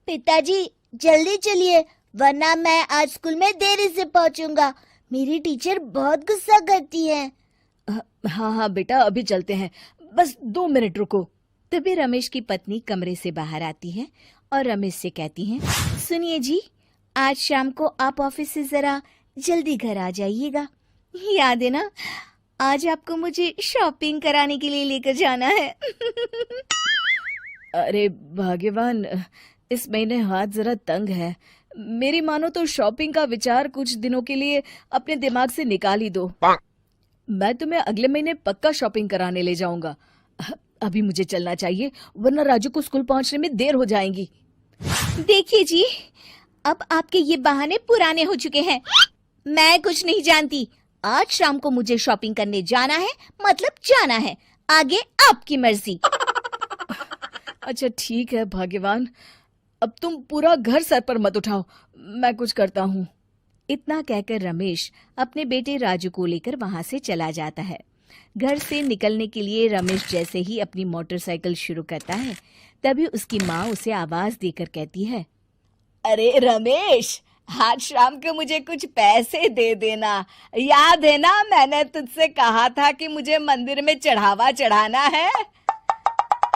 पिताजी जल्दी चलिए, वरना मैं आज स्कूल में देरी से पहुंचूंगा। मेरी टीचर बहुत गुस्सा करती है। हाँ हाँ बेटा, अभी चलते हैं, बस 2 मिनट रुको। तभी रमेश की पत्नी कमरे से बाहर आती है और रमेश से कहती है, सुनिए जी, आज शाम को आप ऑफिस से जरा जल्दी घर आ जाइएगा। याद है ना, आज आपको मुझे शॉपिंग कराने के लिए लेकर जाना है। अरे भाग्यवान, इस महीने हाथ जरा तंग है। मेरी मानो तो शॉपिंग का विचार कुछ दिनों के लिए अपने दिमाग से निकाल ही दो। मैं तुम्हें अगले महीने पक्का शॉपिंग कराने ले जाऊंगा। अभी मुझे चलना चाहिए, वरना राजू को स्कूल पहुंचने में देर हो जाएगी। देखिए जी, अब आपके ये बहाने पुराने हो चुके हैं। मैं कुछ नहीं जानती। आज शाम को मुझे शॉपिंग करने जाना है, मतलब जाना है। आगे आपकी मर्जी। अच्छा ठीक है भाग्यवान, अब तुम पूरा घर सर पर मत उठाओ, मैं कुछ करता हूँ। इतना कहकर रमेश अपने बेटे राजू को लेकर वहां से चला जाता है। घर से निकलने के लिए रमेश जैसे ही अपनी मोटरसाइकिल शुरू करता है, तभी उसकी माँ उसे आवाज देकर कहती है, अरे रमेश, आज शाम को मुझे कुछ पैसे दे देना। याद है ना, मैंने तुझसे कहा था कि मुझे मंदिर में चढ़ावा चढ़ाना है।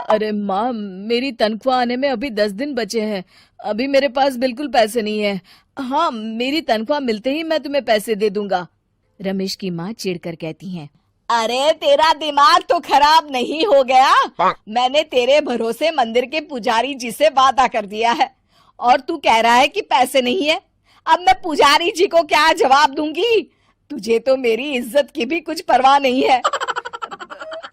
अरे माँ, मेरी तनख्वाह आने में अभी 10 दिन बचे हैं। अभी मेरे पास बिल्कुल पैसे नहीं है। हाँ, मेरी तनख्वाह मिलते ही मैं तुम्हें पैसे दे दूंगा। रमेश की माँ चिढ़कर कहती हैं, अरे तेरा दिमाग तो खराब नहीं हो गया? मैंने तेरे भरोसे मंदिर के पुजारी जी से वादा कर दिया है और तू कह रहा है कि पैसे नहीं है। अब मैं पुजारी जी को क्या जवाब दूंगी? तुझे तो मेरी इज्जत की भी कुछ परवाह नहीं है।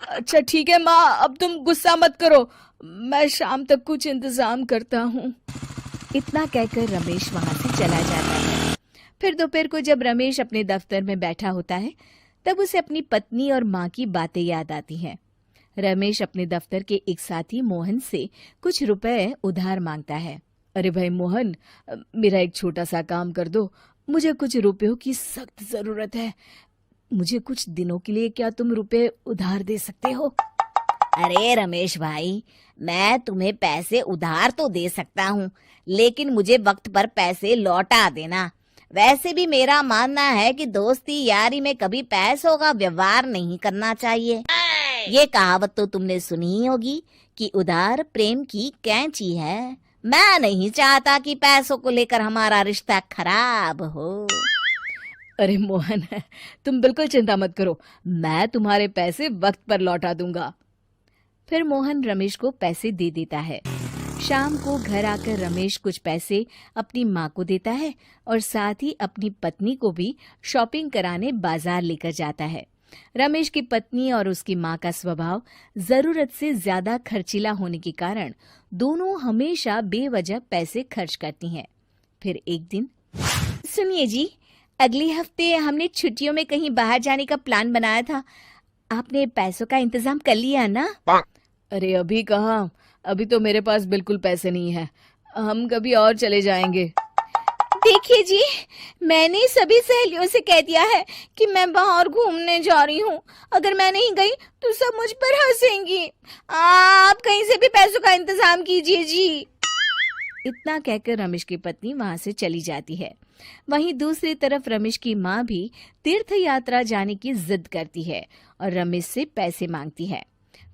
अच्छा ठीक है माँ, अब तुम गुस्सा मत करो, मैं शाम तक कुछ इंतजाम करता हूँ। इतना कहकर रमेश वहां से चला जाता है। फिर दोपहर को जब रमेश अपने दफ्तर में बैठा होता है, तब उसे अपनी पत्नी और माँ की बातें याद आती हैं। रमेश अपने दफ्तर के एक साथी मोहन से कुछ रुपए उधार मांगता है। अरे भाई मोहन, मेरा एक छोटा सा काम कर दो, मुझे कुछ रुपयों की सख्त जरूरत है। मुझे कुछ दिनों के लिए क्या तुम रुपए उधार दे सकते हो? अरे रमेश भाई, मैं तुम्हें पैसे उधार तो दे सकता हूँ, लेकिन मुझे वक्त पर पैसे लौटा देना। वैसे भी मेरा मानना है कि दोस्ती यारी में कभी पैसों का व्यवहार नहीं करना चाहिए। ये कहावत तो तुमने सुनी ही होगी कि उधार प्रेम की कैंची है। मैं नहीं चाहता कि पैसों को लेकर हमारा रिश्ता खराब हो। अरे मोहन, तुम बिल्कुल चिंता मत करो, मैं तुम्हारे पैसे वक्त पर लौटा दूंगा। फिर मोहन रमेश को पैसे दे देता है। शाम को घर आकर रमेश कुछ पैसे अपनी माँ को देता है और साथ ही अपनी पत्नी को भी शॉपिंग कराने बाजार लेकर जाता है। रमेश की पत्नी और उसकी माँ का स्वभाव जरूरत से ज्यादा खर्चीला होने के कारण दोनों हमेशा बेवजह पैसे खर्च करती हैं। फिर एक दिन, सुनिए जी, अगले हफ्ते हमने छुट्टियों में कहीं बाहर जाने का प्लान बनाया था। आपने पैसों का इंतजाम कर लिया ना? अरे अभी कहाँ, अभी तो मेरे पास बिल्कुल पैसे नहीं है। हम कभी और चले जाएंगे। देखिए जी, मैंने सभी सहेलियों से कह दिया है कि मैं बाहर घूमने जा रही हूँ। अगर मैं नहीं गई तो सब मुझ पर हंसेंगी। आप कहीं से भी पैसों का इंतजाम कीजिए जी। इतना कहकर रमेश की पत्नी वहां से चली जाती है। वहीं दूसरी तरफ रमेश की माँ भी तीर्थ यात्रा जाने की जिद करती है और रमेश से पैसे मांगती है।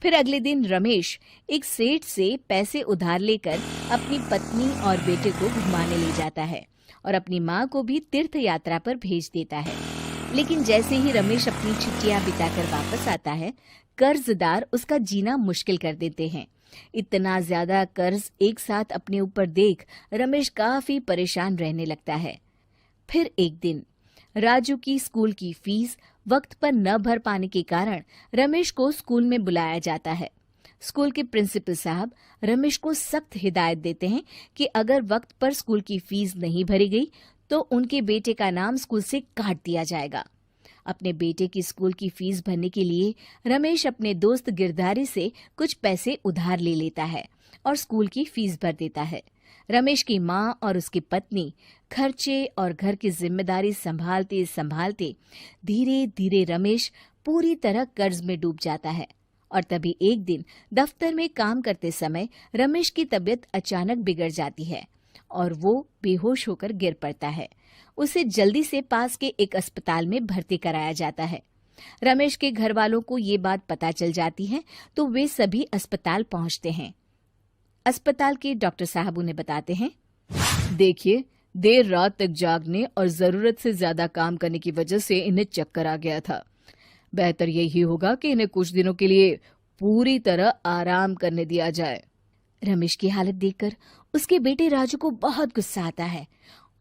फिर अगले दिन रमेश एक सेठ से पैसे उधार लेकर अपनी पत्नी और बेटे को घुमाने ले जाता है और अपनी माँ को भी तीर्थ यात्रा पर भेज देता है। लेकिन जैसे ही रमेश अपनी छुट्टियां बिताकर वापस आता है, कर्जदार उसका जीना मुश्किल कर देते हैं। इतना ज्यादा कर्ज एक साथ अपने ऊपर देख रमेश काफी परेशान रहने लगता है। फिर एक दिन राजू की स्कूल की फीस वक्त पर न भर पाने के कारण रमेश को स्कूल में बुलाया जाता है। स्कूल के प्रिंसिपल साहब रमेश को सख्त हिदायत देते हैं कि अगर वक्त पर स्कूल की फीस नहीं भरी गई तो उनके बेटे का नाम स्कूल से काट दिया जाएगा। अपने बेटे की स्कूल की फीस भरने के लिए रमेश अपने दोस्त गिरधारी से कुछ पैसे उधार ले लेता है और स्कूल की फीस भर देता है। रमेश की माँ और उसकी पत्नी खर्चे और घर की जिम्मेदारी संभालते संभालते धीरे धीरे रमेश पूरी तरह कर्ज में डूब जाता है और तभी एक दिन दफ्तर में काम करते समय रमेश की तबीयत अचानक बिगड़ जाती है और वो बेहोश होकर गिर पड़ता है। उसे जल्दी से पास के एक अस्पताल में भर्ती कराया जाता है। रमेश के घर वालों को ये बात पता चल जाती है तो वे सभी अस्पताल पहुंचते हैं। अस्पताल के डॉक्टर साहब उन्हें बताते हैं, देखिए, देर रात तक जागने और जरूरत से ज्यादा काम करने की वजह से इन्हें चक्कर आ गया था। बेहतर यही होगा कि इन्हें कुछ दिनों के लिए पूरी तरह आराम करने दिया जाए। रमेश की हालत देखकर उसके बेटे राजू को बहुत गुस्सा आता है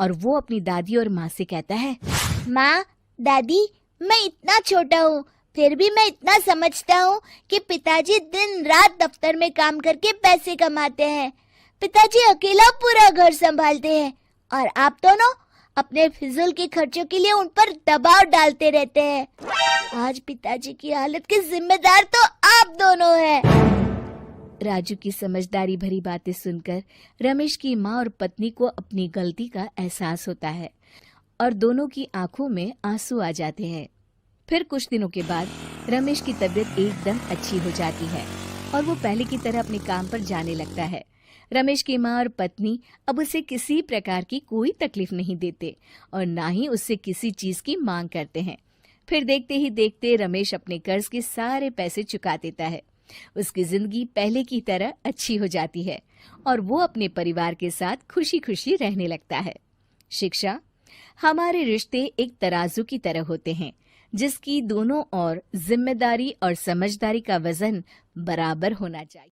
और वो अपनी दादी और माँ से कहता है, माँ, दादी, मैं इतना छोटा हूँ, फिर भी मैं इतना समझता हूँ कि पिताजी दिन रात दफ्तर में काम करके पैसे कमाते हैं। पिताजी अकेला पूरा घर संभालते हैं और आप दोनों अपने फिजूल के खर्चों के लिए उन पर दबाव डालते रहते हैं। आज पिताजी की हालत के जिम्मेदार तो आप दोनों हैं। राजू की समझदारी भरी बातें सुनकर रमेश की माँ और पत्नी को अपनी गलती का एहसास होता है और दोनों की आंखों में आंसू आ जाते हैं। फिर कुछ दिनों के बाद रमेश की तबीयत एकदम अच्छी हो जाती है और वो पहले की तरह अपने काम पर जाने लगता है। रमेश की माँ और पत्नी अब उसे किसी प्रकार की कोई तकलीफ नहीं देते और ना ही उससे किसी चीज की मांग करते हैं। फिर देखते ही देखते रमेश अपने कर्ज के सारे पैसे चुका देता है। उसकी जिंदगी पहले की तरह अच्छी हो जाती है और वो अपने परिवार के साथ खुशी खुशी रहने लगता है। शिक्षा, हमारे रिश्ते एक तराजू की तरह होते हैं जिसकी दोनों ओर जिम्मेदारी और समझदारी का वजन बराबर होना चाहिए।